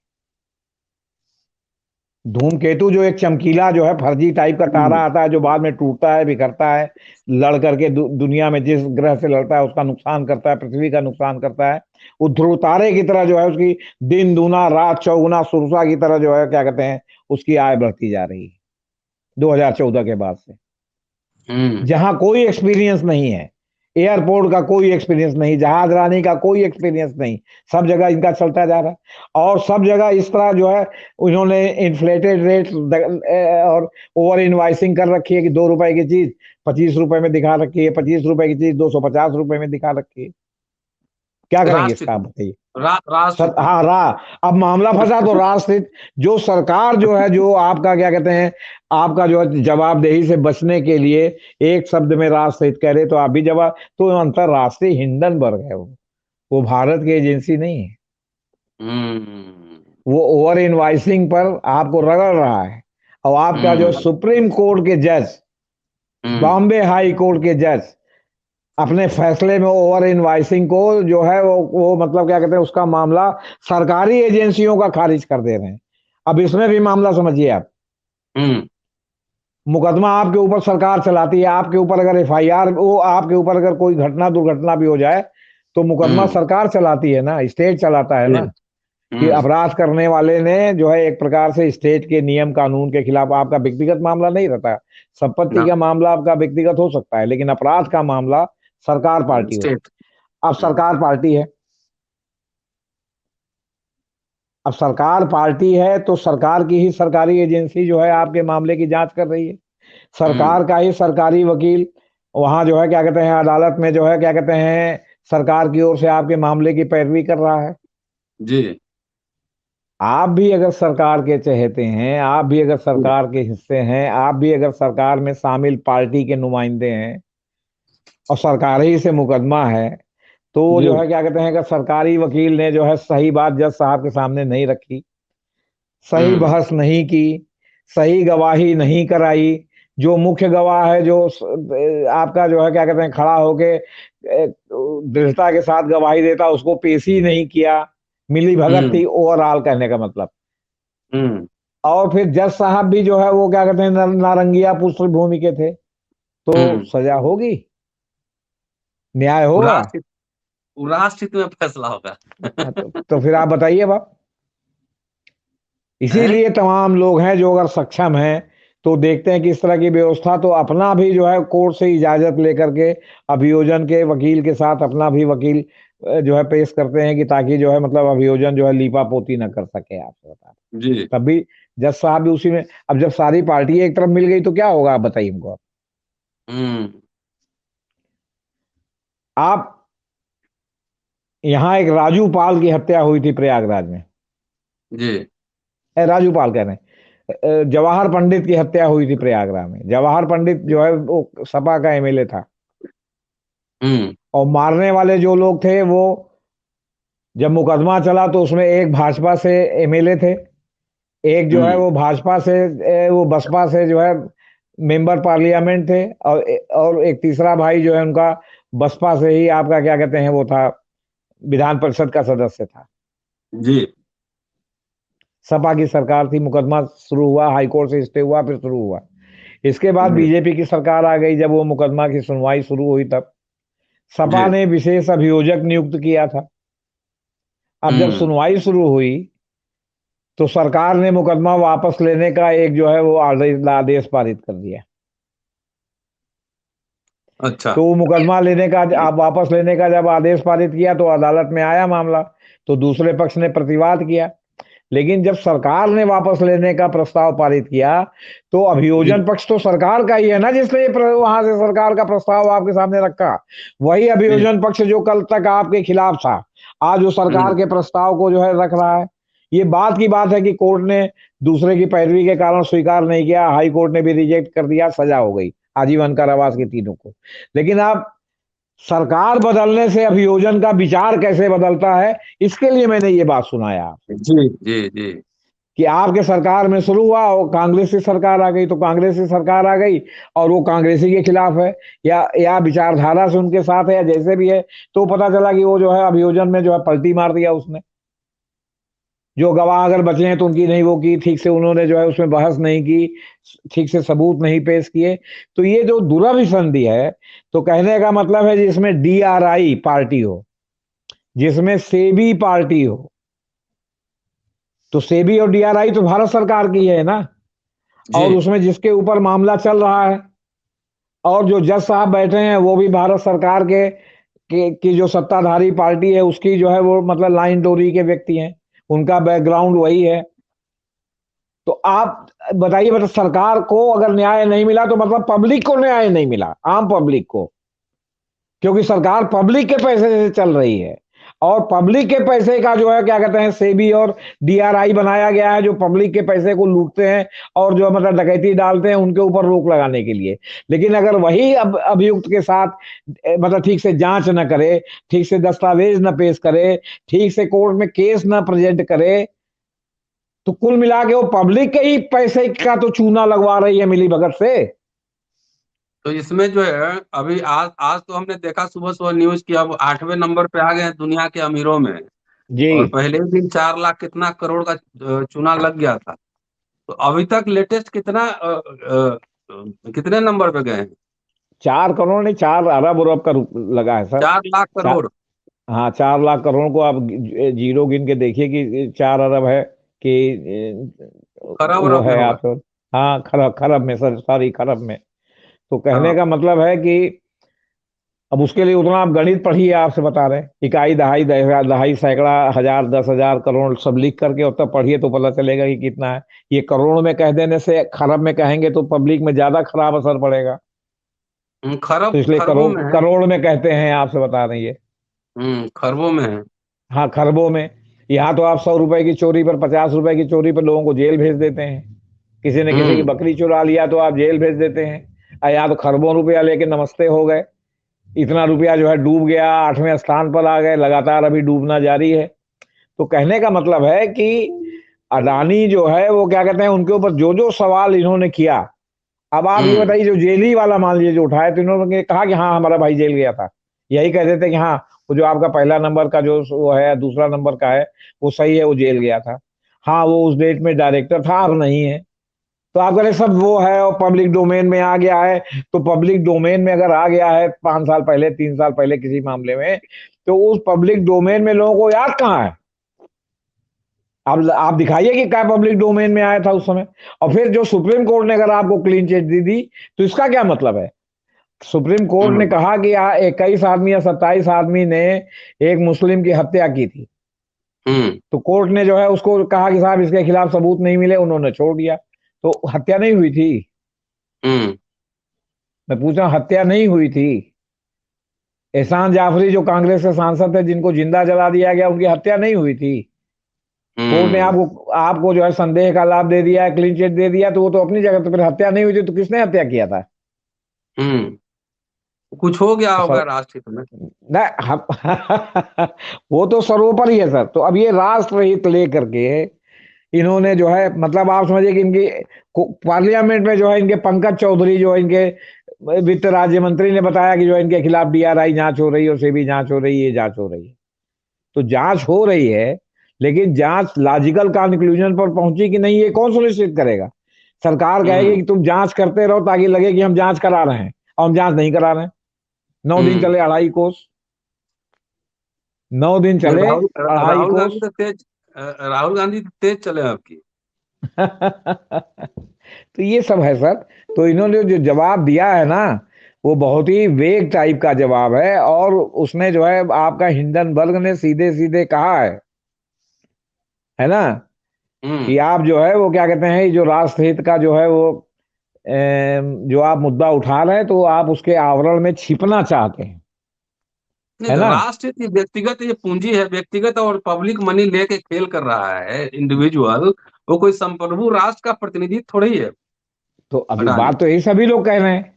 धूमकेतु जो एक चमकीला जो है फर्जी टाइप का तारा आता है जो बाद में टूटता है, बिखरता है, लड़ करके दुनिया में जिस ग्रह से लड़ता है उसका नुकसान करता है, पृथ्वी का नुकसान करता है। वो ध्रुव तारे की तरह जो है उसकी दिन दूना रात चौगुना सुरसा की तरह जो है क्या कहते हैं उसकी आय बढ़ती जा रही है 2014 के बाद से। जहां कोई एक्सपीरियंस नहीं है, एयरपोर्ट का कोई एक्सपीरियंस नहीं, जहाज रानी का कोई एक्सपीरियंस नहीं, सब जगह इनका चलता जा रहा है। और सब जगह इस तरह जो है उन्होंने इन्फ्लेटेड रेट और ओवर इनवाइसिंग कर रखी है कि 2 रुपए की चीज 25 रुपए में दिखा रखी है, 25 रुपए की चीज 250 रुपए में दिखा रखी है। क्या करेंगे इसका आप बताइए? हाँ अब मामला फंसा तो राष्ट्र, जो सरकार जो है जो आपका क्या कहते हैं आपका जो है जवाबदेही से बचने के लिए एक शब्द में राष्ट्र हित कह रहे तो आप भी जवाब, तो अंतरराष्ट्रीय हिंडनबर्ग है वो भारत की एजेंसी नहीं है। वो ओवर इनवाइसिंग पर आपको रगड़ रहा है। और आपका जो सुप्रीम कोर्ट के जज, बॉम्बे हाई कोर्ट के जज, अपने फैसले में ओवर इनवाइसिंग को जो है वो मतलब क्या कहते हैं, उसका मामला सरकारी एजेंसियों का खारिज कर दे रहे हैं। अब इसमें भी मामला समझिए आप, मुकदमा आपके ऊपर सरकार चलाती है, आपके ऊपर अगर एफआईआर, वो आपके ऊपर अगर कोई घटना दुर्घटना भी हो जाए तो मुकदमा सरकार चलाती है ना, स्टेट चलाता है ना। कि अपराध करने वाले ने जो है एक प्रकार से स्टेट के नियम कानून के खिलाफ, आपका व्यक्तिगत मामला नहीं रहता। संपत्ति का मामला आपका व्यक्तिगत हो सकता है, लेकिन अपराध का मामला सरकार पार्टी होती है। अब सरकार पार्टी है, अब सरकार पार्टी है तो सरकार की ही सरकारी एजेंसी जो है आपके मामले की जांच कर रही है। सरकार का ही सरकारी वकील वहां जो है क्या कहते हैं, अदालत में जो है क्या कहते हैं, सरकार की ओर से आपके मामले की पैरवी कर रहा है जी। आप भी अगर सरकार के चहेते हैं, आप भी अगर सरकार के हिस्से हैं, आप भी अगर सरकार में शामिल पार्टी के नुमाइंदे हैं और सरकार ही से मुकदमा है, तो जो है क्या कहते हैं, अगर सरकारी वकील ने जो है सही बात जज साहब के सामने नहीं रखी, सही बहस नहीं की, सही गवाही नहीं कराई, जो मुख्य गवाह है जो आपका जो है क्या कहते हैं खड़ा होके दृढ़ता के साथ गवाही देता, उसको पेश ही नहीं किया, मिली भगत थी ओवरऑल कहने का मतलब। और फिर जज साहब भी जो है वो क्या कहते हैं नारंगिया पृष्ठभूमि के थे, तो सजा होगी, न्याय होगा, राष्ट्रहित में फैसला होगा। तो फिर आप बताइए बाप। इसीलिए तमाम लोग हैं जो अगर सक्षम हैं तो देखते हैं कि इस तरह की व्यवस्था, तो अपना भी जो है कोर्ट से इजाजत लेकर के अभियोजन के वकील के साथ अपना भी वकील जो है पेश करते हैं, कि ताकि जो है मतलब अभियोजन जो है लीपापोती ना कर सके। आपसे बता जी, तब भी जज साहब भी उसी में। अब जब सारी पार्टी एक तरफ मिल गई तो क्या होगा, आप बताइए हमको। आप यहाँ एक राजू पाल की हत्या हुई थी प्रयागराज में जी, राजू पाल कह रहे हैं, जवाहर पंडित की हत्या हुई थी प्रयागराज में। जवाहर पंडित जो है वो सपा का एमएलए था, और मारने वाले जो लोग थे वो, जब मुकदमा चला तो उसमें एक भाजपा से एमएलए थे, एक जो है वो भाजपा से वो बसपा से जो है मेंबर पार्लियामेंट थे, और एक तीसरा भाई जो है उनका बसपा से ही आपका क्या कहते हैं वो था, विधान परिषद का सदस्य था जी। सपा की सरकार थी, मुकदमा शुरू हुआ, हाईकोर्ट से स्टे हुआ, फिर शुरू हुआ। इसके बाद बीजेपी की सरकार आ गई, जब वो मुकदमा की सुनवाई शुरू हुई तब सपा ने विशेष अभियोजक नियुक्त किया था। अब जब सुनवाई शुरू हुई तो सरकार ने मुकदमा वापस लेने का एक जो है वो आदेश पारित कर दिया। अच्छा, तो मुकदमा लेने का, आप वापस लेने का जब आदेश पारित किया तो अदालत में आया मामला, तो दूसरे पक्ष ने प्रतिवाद किया। लेकिन जब सरकार ने वापस लेने का प्रस्ताव पारित किया तो अभियोजन पक्ष तो सरकार का ही है ना, जिसने वहां से सरकार का प्रस्ताव आपके सामने रखा। वही अभियोजन पक्ष जो कल तक आपके खिलाफ था, आज वो सरकार के प्रस्ताव को जो है रख रहा है। ये बात की बात है कि कोर्ट ने दूसरे की पैरवी के कारण स्वीकार नहीं किया, हाई कोर्ट ने भी रिजेक्ट कर दिया, सजा हो गई आजीवन कारावास के तीनों को। लेकिन आप सरकार बदलने से अभियोजन का विचार कैसे बदलता है, इसके लिए मैंने ये बात सुनाया जी जी जी, कि आपके सरकार में शुरू हुआ और कांग्रेस की सरकार आ गई, तो कांग्रेस की सरकार आ गई और वो कांग्रेसी के खिलाफ है या विचारधारा से उनके साथ है, या जैसे भी है, तो पता चला कि वो जो है अभियोजन में जो है पलटी मार दिया उसने। जो गवाह अगर बचे हैं तो उनकी नहीं वो की, ठीक से उन्होंने जो है उसमें बहस नहीं की, ठीक से सबूत नहीं पेश किए। तो ये जो दुराभिसंधि है, तो कहने का मतलब है जिसमें डीआरआई पार्टी हो, जिसमें सेबी पार्टी हो, तो सेबी और डीआरआई तो भारत सरकार की है ना, और उसमें जिसके ऊपर मामला चल रहा है, और जो जज साहब बैठे हैं वो भी भारत सरकार की जो सत्ताधारी पार्टी है उसकी जो है वो मतलब लाइन डोरी के व्यक्ति हैं, उनका बैकग्राउंड वही है। तो आप बताइए, मतलब सरकार को अगर न्याय नहीं मिला तो मतलब पब्लिक को न्याय नहीं मिला, आम पब्लिक को, क्योंकि सरकार पब्लिक के पैसे से चल रही है, और पब्लिक के पैसे का जो है क्या कहते हैं सेबी और डीआरआई बनाया गया है, जो पब्लिक के पैसे को लूटते हैं और जो मतलब डकैती डालते हैं, उनके ऊपर रोक लगाने के लिए। लेकिन अगर वही अभियुक्त के साथ मतलब ठीक से जांच न करे, ठीक से दस्तावेज न पेश करे, ठीक से कोर्ट में केस न प्रेजेंट करे, तो कुल मिला के वो पब्लिक के ही पैसे का तो चूना लगवा रही है मिली भगत से। तो इसमें जो है अभी आज आज तो हमने देखा सुबह सुबह न्यूज की अब 8वें नंबर पे आ गए हैं दुनिया के अमीरों में। जी। और पहले ही दिन 4 लाख कितना करोड़ का चूना लग गया था। तो अभी तक लेटेस्ट कितने नंबर पे गए हैं? 4 करोड़ नहीं, 4 अरब का लगा है सर। 4 लाख चा, करोड़ हाँ, 4 लाख करोड़ को आप जीरो गिन के देखिए कि 4 अरब है कि खरब वो अरब में है होगा। आप। हाँ, खरब खरब में सर, सॉरी, खरब में। तो कहने हाँ। का मतलब है कि अब उसके लिए उतना आप गणित पढ़िए, आपसे बता रहे हैं, इकाई दहाई दहाई सैकड़ा हजार 10,000 करोड़ सब लिख करके और तब पढ़िए तो पता चलेगा कि कितना है। ये करोड़ में कह देने से खरब में कहेंगे तो पब्लिक में ज्यादा खराब असर पड़ेगा। तो खरब इसलिए खरबों करोड़ में है। करोड़ में कहते हैं, आपसे बता रहे हैं ये। खरबों में है। हाँ, खरबों में। यहाँ तो आप 100 रुपए की चोरी पर, 50 रुपए की चोरी पर लोगों को जेल भेज देते हैं। किसी ने किसी की हम्म बकरी चुरा लिया तो आप जेल भेज देते हैं। या तो खरबों रुपया लेके नमस्ते हो गए। इतना रुपया जो है डूब गया, 8वें स्थान पर आ गए, लगातार अभी डूबना जारी है। तो कहने का मतलब है कि अडानी जो है वो क्या कहते हैं, उनके ऊपर जो जो सवाल इन्होंने किया। अब आप ये हम्म बताइए, जो जेली वाला मान लीजिए जो उठाए तो इन्होंने कहा कि हाँ हमारा भाई जेल गया था। यही कह देते कि हाँ, वो जो आपका पहला नंबर का जो वो है, दूसरा नंबर का है, वो सही है, वो जेल गया था। हाँ, वो उस डेट में डायरेक्टर था, अब नहीं है। तो आप कह रहे सब वो है और पब्लिक डोमेन में आ गया है। तो पब्लिक डोमेन में अगर आ गया है 5 साल पहले, 3 साल पहले किसी मामले में, तो उस पब्लिक डोमेन में लोगों को याद कहाँ है? अब आप दिखाइए कि क्या पब्लिक डोमेन में आया था उस समय। और फिर जो सुप्रीम कोर्ट ने अगर आपको क्लीन चिट दी दी, तो इसका क्या मतलब है? सुप्रीम कोर्ट ने हम्म कहा कि 21 आदमी या 27 आदमी ने एक मुस्लिम की हत्या की थी। हम्म तो कोर्ट ने जो है उसको कहा कि साहब इसके खिलाफ सबूत नहीं मिले, उन्होंने छोड़ दिया। तो हत्या नहीं हुई थी? हम्म मैं पूछ रहा हूं, हत्या नहीं हुई थी? एहसान जाफरी जो कांग्रेस के सांसद थे, जिनको जिंदा जला दिया गया, उनकी हत्या नहीं हुई थी? कोर्ट ने हम्म आपको आपको जो है संदेह का लाभ दे दिया है, क्लीन चिट दे दिया, तो वो तो अपनी जगह। तो फिर हत्या नहीं हुई थी तो किसने हत्या किया था? हम्म कुछ हो गया होगा सर, राष्ट्रहित में। नहीं वो तो सर्वोपरि है सर। तो अब ये राष्ट्रहित लेकर के इन्होंने जो है, मतलब आप समझिए कि इनकी पार्लियामेंट में जो है, इनके पंकज चौधरी जो है, इनके वित्त राज्य मंत्री ने बताया कि जो है इनके खिलाफ डीआरआई जांच हो रही है और सेबी जांच हो रही है, ये जांच हो रही है। तो जांच हो रही है, लेकिन जांच लॉजिकल कंक्लूजन पर पहुंची कि नहीं, ये कौन सुनिश्चित करेगा? सरकार कहेगी हम्म कि तुम जांच करते रहो ताकि लगे कि हम जांच करा रहे हैं, और हम जांच नहीं करा रहे हैं। 9 दिन हम्म चले 2.5 कोस। 9 दिन नहीं, चले राहुल 2.5 कोस। राहुल गांधी तो तेज चले आपकी। तो ये सब है सर। तो इन्होंने जो जवाब दिया है ना, वो बहुत ही वेग टाइप का जवाब है। और उसने जो है आपका हिंडनबर्ग ने सीधे सीधे कहा है ना, कि हम्म आप जो है वो क्या कहते हैं, जो राष्ट्रहित का जो है वो जो आप मुद्दा उठा रहे हैं, तो आप उसके आवरण में छिपना चाहते हैं, नहीं है तो ना? राष्ट्र की व्यक्तिगत ये पूंजी है, व्यक्तिगत और पब्लिक मनी लेके खेल कर रहा है इंडिविजुअल। वो कोई संप्रभु राष्ट्र का प्रतिनिधि थोड़ी है तो अभी अडानी। बात तो यही सभी लोग कह रहे हैं।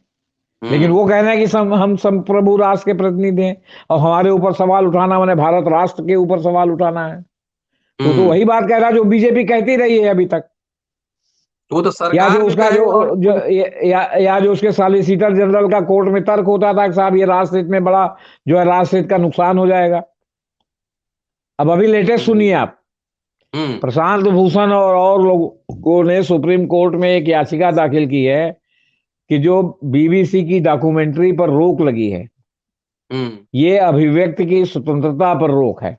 लेकिन हम्म वो कह रहे हैं कि हम संप्रभु राष्ट्र के प्रतिनिधि हैं, और हमारे ऊपर सवाल उठाना मैंने भारत राष्ट्र के ऊपर सवाल उठाना है। तो हम्म वही बात कह रहा है जो बीजेपी कहती रही है अभी तक। वो तो या जो सरकार भी उसका कहे और या जो उसके सॉलिसिटर जनरल का कोर्ट में तर्क होता था कि साहब ये राष्ट्रहित में बड़ा जो है राष्ट्रहित का नुकसान हो जाएगा। अब अभी लेटेस्ट हम्म सुनिए आप। हम्म प्रशांत भूषण और लोगों ने सुप्रीम कोर्ट में एक याचिका दाखिल की है कि जो बीबीसी की डॉक्यूमेंट्री पर रोक लगी है, हम्म ये अभिव्यक्ति की स्वतंत्रता पर रोक है।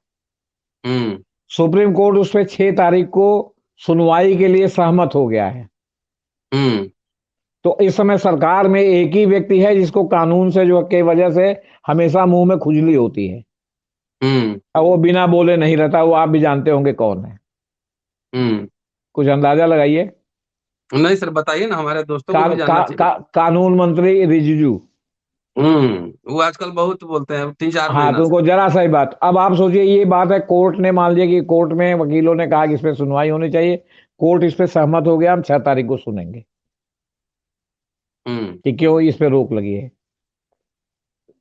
हम्म सुप्रीम कोर्ट उस पर 6 तारीख को सुनवाई के लिए सहमत हो गया है। हम्म तो इस समय सरकार में एक ही व्यक्ति है जिसको कानून से जो के वजह से हमेशा मुंह में खुजली होती है, हम्म और वो बिना बोले नहीं रहता। वो आप भी जानते होंगे कौन है। हम्म कुछ अंदाजा लगाइए। नहीं सर, बताइए ना, हमारे दोस्तों को का, भी का, जानना चाहिए। का, कानून मंत्री रिजिजू। वो आजकल बहुत बोलते हैं 3-4 हाँ, महीना तो से। उनको जरा सा ही बात। अब आप सोचिए, ये बात है, कोर्ट ने मान लिया कि कोर्ट में वकीलों ने कहा कि इस पे सुनवाई होनी चाहिए। कोर्ट इस पे सहमत हो गया, हम 6 तारीख को सुनेंगे हम्म कि क्यों इस पे रोक लगी है,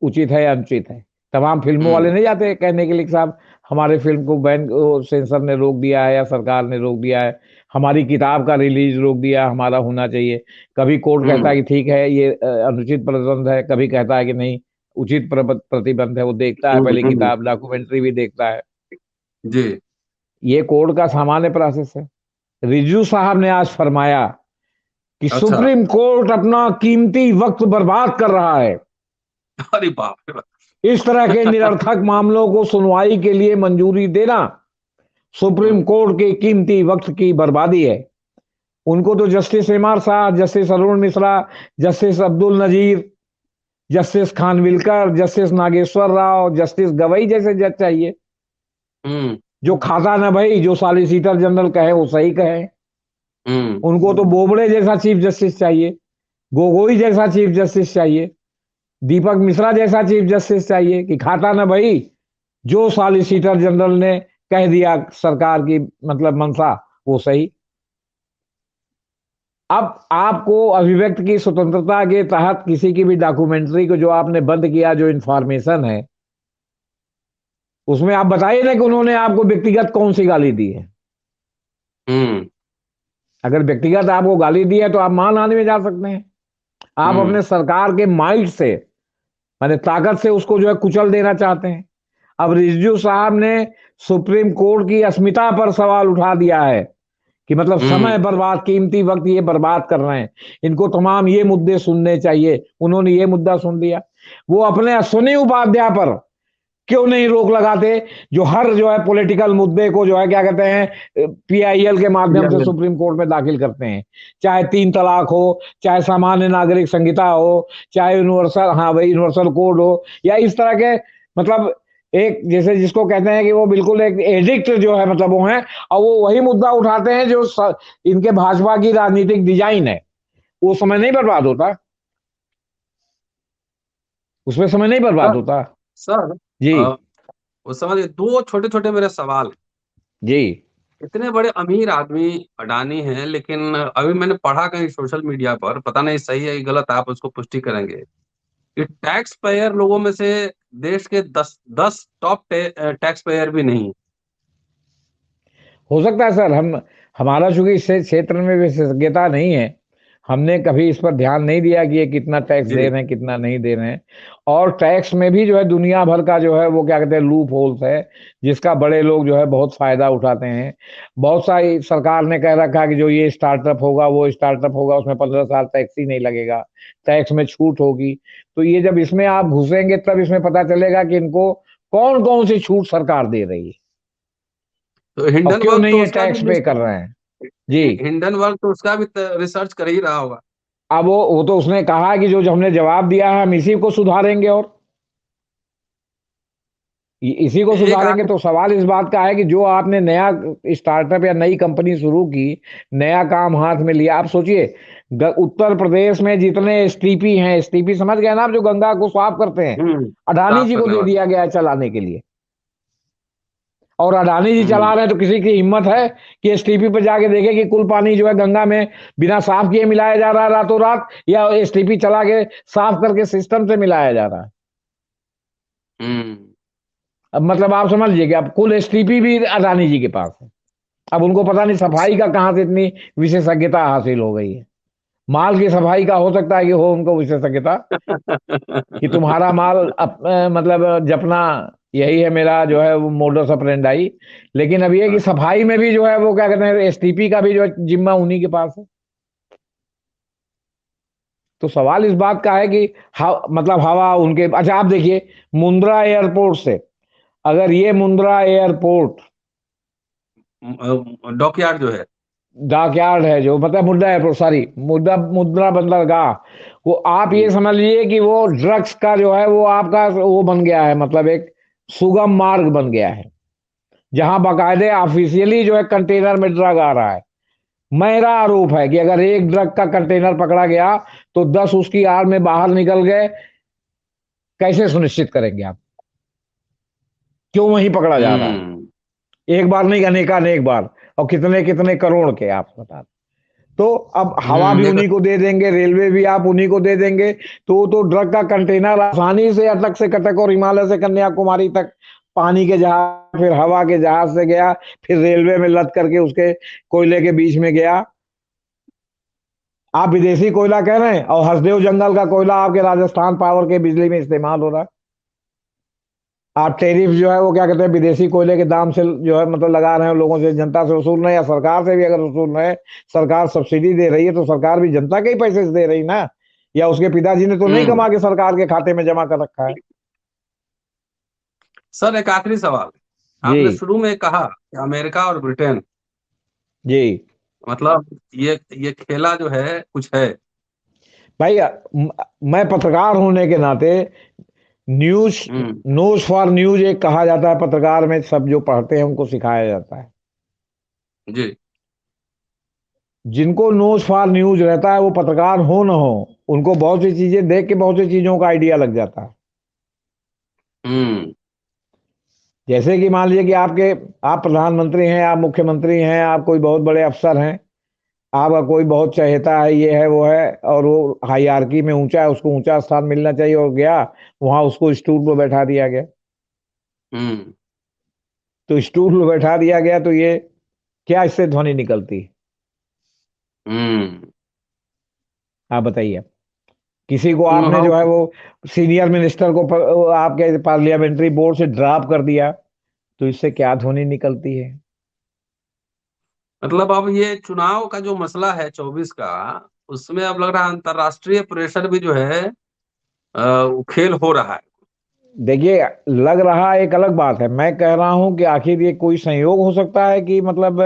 उचित है या अनुचित है। तमाम फिल्मों वाले हम्म नहीं जाते कहने के लिए कि साहब हमारे फिल्म को बैन, सेंसर ने रोक दिया है या सरकार ने रोक दिया है, हमारी किताब का रिलीज रोक दिया, हमारा होना चाहिए। कभी कोर्ट कहता है कि ठीक है ये अनुचित प्रतिबंध है, कभी कहता है कि नहीं उचित प्रतिबंध है। वो देखता है पहले हम्म। किताब, डॉक्यूमेंट्री भी देखता है। जी। ये कोर्ट का सामान्य प्रोसेस है। रिजू साहब ने आज फरमाया कि अच्छा। सुप्रीम कोर्ट अपना कीमती वक्त बर्बाद कर रहा है। अरे बाप रे बाप। इस तरह के निरर्थक मामलों को सुनवाई के लिए मंजूरी देना सुप्रीम हम्म। कोर्ट के कीमती वक्त की बर्बादी है। उनको तो Justice M R Shah, Justice Arun Mishra, Justice Abdul Nazeer, Justice Khanwilkar, Justice Nageswara Rao, Justice Gavai जैसे जज चाहिए, हम्म। जो खाता ना भाई, जो सॉलिसिटर जनरल कहे वो सही कहे। हम्म। उनको तो बोबड़े जैसा चीफ जस्टिस चाहिए, गोगोई जैसा चीफ जस्टिस चाहिए, दीपक मिश्रा जैसा चीफ जस्टिस चाहिए कि खाता ना भाई, जो सॉलिसिटर जनरल ने कह दिया सरकार की मतलब मंशा वो सही। अब आपको अभिव्यक्ति की स्वतंत्रता के तहत किसी की भी डॉक्यूमेंट्री को जो आपने बंद किया, जो इंफॉर्मेशन है उसमें आप बताइए ना कि उन्होंने आपको व्यक्तिगत कौन सी गाली दी है। हम्म। अगर व्यक्तिगत आपको गाली दी है तो आप मानहानि में जा सकते हैं। आप हम्म। अपने सरकार के माइट से माने ताकत से उसको जो है कुचल देना चाहते हैं। अब रिजवी साहब ने सुप्रीम कोर्ट की अस्मिता पर सवाल उठा दिया है कि मतलब हम्म। समय बर्बाद, कीमती वक्त ये बर्बाद कर रहे हैं, इनको तमाम ये मुद्दे सुनने चाहिए। उन्होंने ये मुद्दा सुन लिया। वो अपने अश्विनी उपाध्याय पर क्यों नहीं रोक लगाते, जो हर जो है पॉलिटिकल मुद्दे को जो है क्या कहते हैं PIL के माध्यम से सुप्रीम कोर्ट में दाखिल करते हैं। चाहे 3 तलाक हो, चाहे सामान्य नागरिक संहिता हो, चाहे यूनिवर्सल, हाँ भाई यूनिवर्सल कोड हो, या इस तरह के मतलब एक जैसे जिसको कहते हैं कि वो बिल्कुल एक एडिक्ट जो है मतलब वो है। और वो वही मुद्दा उठाते हैं जो इनके भाजपा की राजनीतिक डिजाइन है। वो समय नहीं बर्बाद होता, उसमें समय नहीं बर्बाद सर होता। सर जी। उस समझ दो छोटे छोटे मेरे सवाल हैं। जी। इतने बड़े अमीर आदमी अडानी हैं, लेकिन अभी मैंने पढ़ा कहीं सोशल मीडिया पर, पता नहीं सही है कि गलत, आप उसको पुष्टि करेंगे, कि टैक्स पेयर लोगों में से देश के 10 टॉप टैक्स पेयर भी नहीं। हो सकता है सर, हम हमारा चूंकि इस क्षेत्र में विशेषज्ञता नहीं है, हमने कभी इस पर ध्यान नहीं दिया कि ये कितना टैक्स दे जी। रहे हैं कितना नहीं दे रहे हैं। और टैक्स में भी जो है दुनिया भर का जो है वो क्या कहते हैं लूप होल्स है, जिसका बड़े लोग जो है बहुत फायदा उठाते हैं। बहुत सारी सरकार ने कह रखा है कि जो ये स्टार्टअप होगा वो स्टार्टअप होगा उसमें 15 साल टैक्स ही नहीं लगेगा, टैक्स में छूट होगी। तो ये जब इसमें आप घुसेंगे तब इसमें पता चलेगा कि इनको कौन कौन सी छूट सरकार दे रही है तो और क्यों हिंडनबर्ग नहीं तो ये उसका टैक्स भी पे कर रहे हैं। जी। हिंडनबर्ग तो उसका भी रिसर्च कर ही रहा होगा। अब वो तो उसने कहा कि जो हमने जवाब दिया है हम इसी को सुधारेंगे और इसी को एक सुधारेंगे। आखिर। तो सवाल इस बात का है कि जो आपने नया स्टार्टअप या नई कंपनी शुरू की, नया काम हाथ में लिया, आप सोचिए उत्तर प्रदेश में जितने STP हैं, STP समझ गए ना आप, जो गंगा को साफ करते हैं, अडानी साफ जी को करने दे वाले। दिया गया है चलाने के लिए। और अडानी जी चला हम्म। रहे हैं तो किसी की हिम्मत है कि STP पे जाके देखे कि कुल पानी जो है गंगा में बिना साफ किए मिलाया जा रहा है रातों रात, या STP चला के साफ करके सिस्टम से मिलाया जा रहा है। हम्म। अब मतलब आप समझ लीजिए कि अब कुल STP भी अडानी जी के पास है। अब उनको पता नहीं सफाई का कहां से इतनी विशेषज्ञता हासिल हो गई है। माल की सफाई का हो सकता है कि हो उनको विशेषज्ञता कि तुम्हारा माल मतलब जपना यही है मेरा जो है वो मोडस ऑपरेंडाई। लेकिन अब ये कि सफाई में भी जो है वो क्या कहते हैं STP का भी जो है जिम्मा उन्हीं के पास है। तो सवाल इस बात का है कि मतलब हवा उनके। अच्छा आप देखिए मुंद्रा एयरपोर्ट से, अगर ये मुंद्रा एयरपोर्ट डॉकयार्ड जो है। डॉकयार्ड है जो मतलब मुद्रा एयरपोर्ट, सॉरी मुद्रा मुद्रा बंदरगाह, वो आप ये हम्म। समझ लीजिए कि वो ड्रग्स का जो है वो आपका वो बन गया है, मतलब एक सुगम मार्ग बन गया है, जहां बाकायदे ऑफिशियली जो है कंटेनर में ड्रग आ रहा है। मेरा आरोप है कि अगर एक ड्रग का कंटेनर पकड़ा गया तो 10 उसकी आड़ में बाहर निकल गए। कैसे सुनिश्चित करेंगे आप क्यों वहीं पकड़ा जा रहा है? हम्म। एक बार नहीं, अनेक बार, और कितने कितने करोड़ के आप बता। तो अब हवा भी देखो। उन्हीं को दे देंगे, रेलवे भी आप उन्हीं को दे देंगे। तो ड्रग का कंटेनर आसानी से अटक से कटक और हिमालय से कन्याकुमारी तक पानी के जहाज, फिर हवा के जहाज से गया, फिर रेलवे में लद करके उसके कोयले के बीच में गया। आप विदेशी कोयला कह रहे हैं और हसदेव जंगल का कोयला आपके राजस्थान पावर के बिजली में इस्तेमाल हो रहा है। आप टैरिफ जो है वो क्या कहते हैं, विदेशी कोयले के दाम से जो है मतलब लगा रहे हैं, लोगों से, जनता से वसूल रहे हैं, या सरकार से भी अगर वसूल रहे हैं, सरकार सब्सिडी दे रही है तो सरकार भी जनता के ही पैसे से दे रही ना, या उसके पिताजी ने तो नहीं हम्म। कमा के सरकार के खाते में जमा कर रखा है। सर एक आखिरी सवाल, जी आपने शुरू में कहा कि अमेरिका और ब्रिटेन, जी मतलब ये खेला जो है कुछ है। भाई, मैं पत्रकार होने के नाते news, hmm. News for news एक कहा जाता है, पत्रकार में सब जो पढ़ते हैं उनको सिखाया जाता है। जी। जिनको न्यूज फॉर न्यूज रहता है, वो पत्रकार हो ना हो, उनको बहुत सी चीजें देख के बहुत सी चीजों का आइडिया लग जाता है। हम्म। जैसे कि मान लीजिए कि आप प्रधानमंत्री हैं, आप मुख्यमंत्री हैं, आप कोई बहुत बड़े अफसर हैं, आपका कोई बहुत चहेता है, ये है वो है, और वो हायरार्की में ऊंचा है, उसको ऊंचा स्थान मिलना चाहिए, और गया वहां, उसको स्टूल पर बैठा दिया गया। हम्म। तो स्टूल पर बैठा दिया गया तो ये क्या इससे ध्वनि निकलती है? हम्म। आप बताइए। किसी को नो आपने हाउ। जो है वो सीनियर मिनिस्टर को आपके पार्लियामेंट्री बोर्ड से ड्रॉप कर दिया, तो इससे क्या ध्वनि निकलती है? मतलब अब ये चुनाव का जो मसला है 24 का, उसमें अब लग रहा है अंतरराष्ट्रीय प्रेशर भी जो है वो खेल हो रहा है। देखिए, लग रहा एक अलग बात है, मैं कह रहा हूं कि आखिर ये कोई संयोग हो सकता है कि मतलब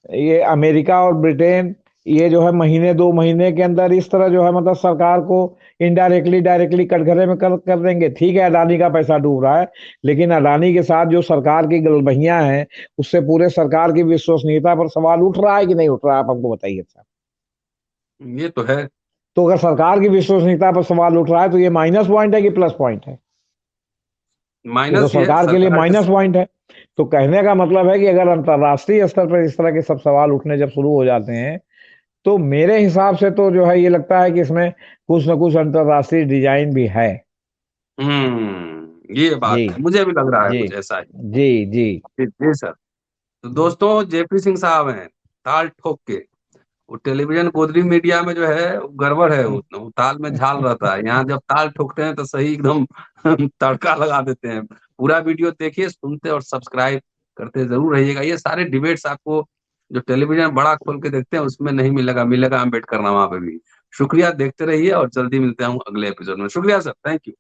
ये अमेरिका और ब्रिटेन, ये जो है महीने 2 महीने के अंदर इस तरह जो है मतलब सरकार को इनडायरेक्टली डायरेक्टली कटघरे में कर देंगे। ठीक है, अडानी का पैसा डूब रहा है, लेकिन अडानी के साथ जो सरकार की गलबहियां हैं, उससे पूरे सरकार की विश्वसनीयता पर सवाल उठ रहा है कि नहीं उठ रहा है, आप हमको बताइए सर। ये तो है। तो अगर सरकार की विश्वसनीयता पर सवाल उठ रहा है, तो ये माइनस पॉइंट है कि प्लस पॉइंट है? ये तो माइनस ही है सरकार के लिए सरकार के। माइनस पॉइंट है। तो कहने का मतलब है कि अगर अंतर्राष्ट्रीय स्तर पर इस तरह के सब सवाल उठने जब शुरू हो जाते हैं, तो मेरे हिसाब से तो जो है ये लगता है कि इसमें कुछ न कुछ अंतर्राष्ट्रीय डिजाइन भी है। ये जी बात है, मुझे भी लग रहा है जी कुछ ऐसा ही। जी जी जी सर। तो दोस्तों, जेपी सिंह साहब हैं ताल ठोक के, वो टेलीविजन गोदरी मीडिया में जो है वो गड़बड़ है, वो ताल में झाल रहता है, यहाँ जब ताल ठोकते हैं तो सही एकदम तड़का लगा देते हैं। पूरा वीडियो देखिए, सुनते और सब्सक्राइब करते जरूर रहिएगा। ये सारे डिबेट्स आपको जो टेलीविजन बड़ा खोल के देखते हैं उसमें नहीं मिलेगा, मिलेगा अम्बेडकर नामा पे भी। शुक्रिया, देखते रहिए और जल्दी मिलते हैं अगले एपिसोड में। शुक्रिया सर, थैंक यू।